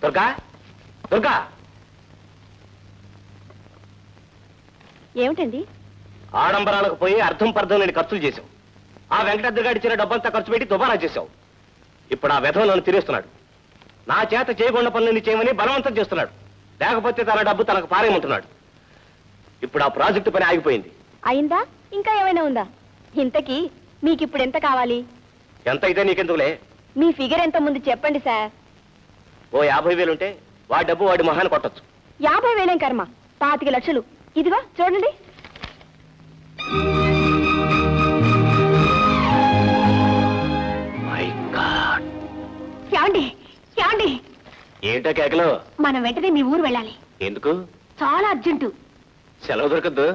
దుర్గా దుర్గా ఏమిటండి? ఆడంబరాలకు పోయి అర్థం పర్థం నేను ఖర్చులు చేశావు. ఆ వెంకటద్రగాడి ఇచ్చిన డబ్బంతా ఖర్చు పెట్టి దుబారా చేశావు. ఇప్పుడు ఆ వెధవ నన్ను తినేస్తున్నాడు. నా చేత చేయకుండా పనులన్నీ చేయమని బలవంతం చేస్తున్నాడు. లేకపోతే తన డబ్బు తనకు పారేయమంటున్నాడు. ఇప్పుడు ఆ ప్రాజెక్టు పని ఆగిపోయింది. అయిందా? ఇంకా ఏమైనా ఉందా? ఇంతకీ మీకు ఇప్పుడు ఎంత కావాలి? ఎంత అయితే నీకెందుకులే. మీ ఫిగర్ ఎంత ముందు చెప్పండి సార్. ఓ 50,000 ఉంటే వాడి డబ్బు వాడి మొహాన్ని కొట్టచ్చు. 50,000 కర్మ, 25 లక్షలు. ఇదిగో చూడండి. ఏమండి ఏమండి, ఏంటో కేకలు? మనం వెంటనే మీ ఊరు వెళ్ళాలి. ఎందుకు? చాలా అర్జెంటు. సెలవు దొరకద్దు?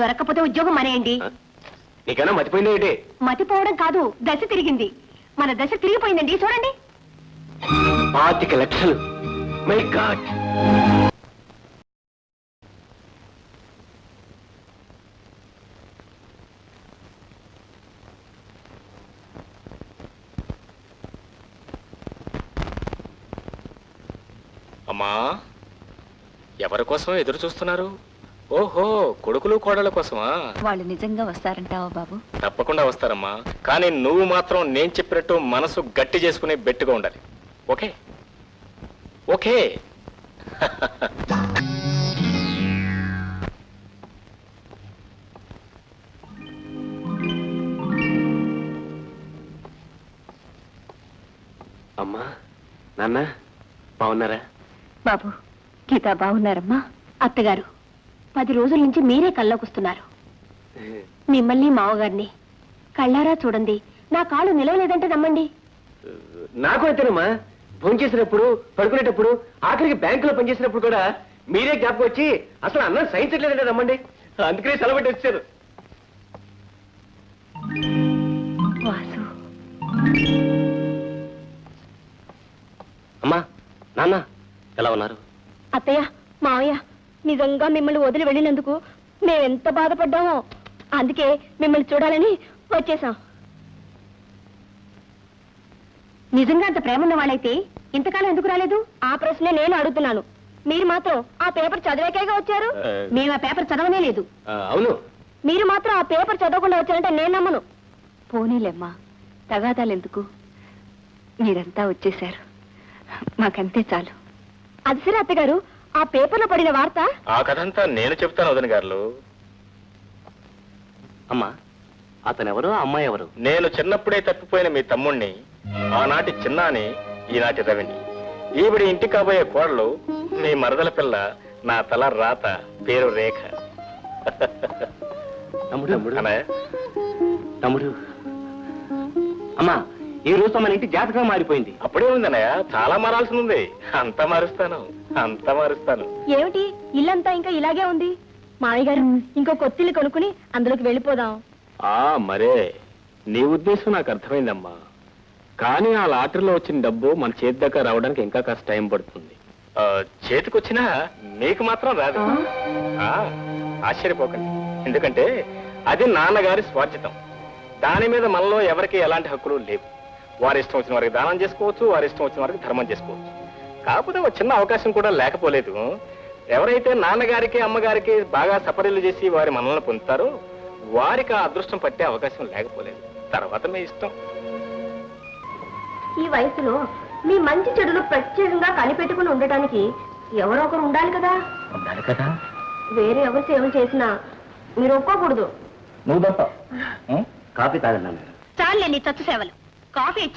దొరకకపోతే ఉద్యోగం మానేయండి. నీకైనా మతిపోయింది ఏంటి? మతిపోవడం కాదు, దశ తిరిగింది. మన దశ తిరిగిపోయిందండి, చూడండి. 25 లక్షలు. My God. అమ్మా, ఎవరి కోసం ఎదురు చూస్తున్నారు? ఓహో, కొడుకులు కోడల కోసమా? వాళ్ళు నిజంగా వస్తారంటావా బాబు? తప్పకుండా వస్తారమ్మా. కానీ నువ్వు మాత్రం నేను చెప్పినట్టు మనసు గట్టి చేసుకుని బెట్టుగా ఉండాలి. Okay okay. అమ్మా, నాన్న బాగున్నారా? బాబు, గీత బాగున్నారమ్మా? అత్తగారు, 10 రోజుల నుంచి మీరే కల్లోకొస్తున్నారు. మిమ్మల్ని మావగారిని కళ్ళారా చూడండి. నా కాళ్ళు నిలవలేదంటే నమ్మండి. నాకు అయితేనమ్మా, ఫోన్ చేసినప్పుడు, పడుకునేటప్పుడు, ఆఖరికి బ్యాంకులో పనిచేసినప్పుడు కూడా మీరే జ్ఞాపకం వచ్చి అసలు అన్నం సహించట్లేదంటే నమ్మండి. అందుకనే సెలవు వచ్చారు. వాసు, అమ్మా, నాన్న ఎలా ఉన్నారు? అత్తయ్య, మావయ్య, నిజంగా మిమ్మల్ని వదిలి వెళ్ళినందుకు మేమెంత బాధపడ్డామో. అందుకే మిమ్మల్ని చూడాలని వచ్చేసాం. నిజంగా అంత ప్రేమ ఉన్న వాళ్ళైతే ఇంతకాలం ఎందుకు రాలేదు? ఆ ప్రశ్నే నేను అడుగుతున్నాను. మీరు మాత్రం ఆ పేపర్ చదివాకేగా వచ్చారు. మేము ఆ పేపర్ చదవనే లేదు. అవును, మీరు మాత్రం ఆ పేపర్ చదవకుండా వచ్చారంటే నేను నమ్మను. పోనీలేమ్మా, తగాదాలు ఎందుకు? మీరంతా వచ్చేశారు, మాకంతే చాలు. అది సరే అత్తగారు, ఆ పేపర్లో పడిన వార్త? ఆ కథంతా నేను చెప్తాను వదిన గారు. అమ్మా, అతనెవరు, అమ్మాయి ఎవరు? నేను చిన్నప్పుడే తప్పిపోయిన మీ తమ్ముణ్ణి, ఆనాటి చిన్నాని, ఈనాటి రవిని. ఈవిడి ఇంటి కాబోయే కోడలు మీ మరదల పిల్ల, నా తల రాత, పేరు రేఖ. తమ్ముడు, అమ్మా, ఈ రోజు మన ఇంటి జాతకం మారిపోయింది. అప్పుడే ఉందన్నయ్య, చాలా మారాల్సి ఉంది. అంతా మారుస్తాను, అంతా మారుస్తాను. ఏమిటి, ఇల్లంతా ఇంకా ఇలాగే ఉంది? మామయ్య గారు, ఇంకో కొత్తిల్లు కొనుక్కుని అందులోకి వెళ్ళిపోదాం. మరే, నీ ఉద్దేశం నాకు అర్థమైందమ్మా. కానీ ఆ లాటరీలో వచ్చిన డబ్బు మన చేతి దగ్గర రావడానికి ఇంకా కాస్త టైం పడుతుంది. చేతికొచ్చినా నీకు మాత్రం రాదు. ఆశ్చర్యపోకండి, ఎందుకంటే అది నాన్నగారి స్వార్జితం. దాని మీద మనలో ఎవరికి ఎలాంటి హక్కులు లేవు. వారి ఇష్టం వచ్చిన వారికి దానం చేసుకోవచ్చు, వారి ఇష్టం వచ్చిన వారికి ధర్మం చేసుకోవచ్చు. కాకపోతే ఒక చిన్న అవకాశం కూడా లేకపోలేదు. ఎవరైతే నాన్నగారికి అమ్మగారికి బాగా సపరీలు చేసి వారి మనల్ని పొందుతారో వారికి ఆ అదృష్టం పట్టే అవకాశం లేకపోలేదు. తర్వాత మీ ఇష్టం. ఈ వయసులో మీ మంచి చెడులు ప్రత్యేకంగా కనిపెట్టుకుని ఉండటానికి ఎవరో ఒకరు ఉండాలి కదా. వేరే ఎవరు సేవలు చేసినా మీరు ఒప్పుకోకూడదు. నువ్వు తప్ప కాఫీ తాగన్నా. చాలే నీ చచ్చు సేవలు. కాఫీ ఇచ్చి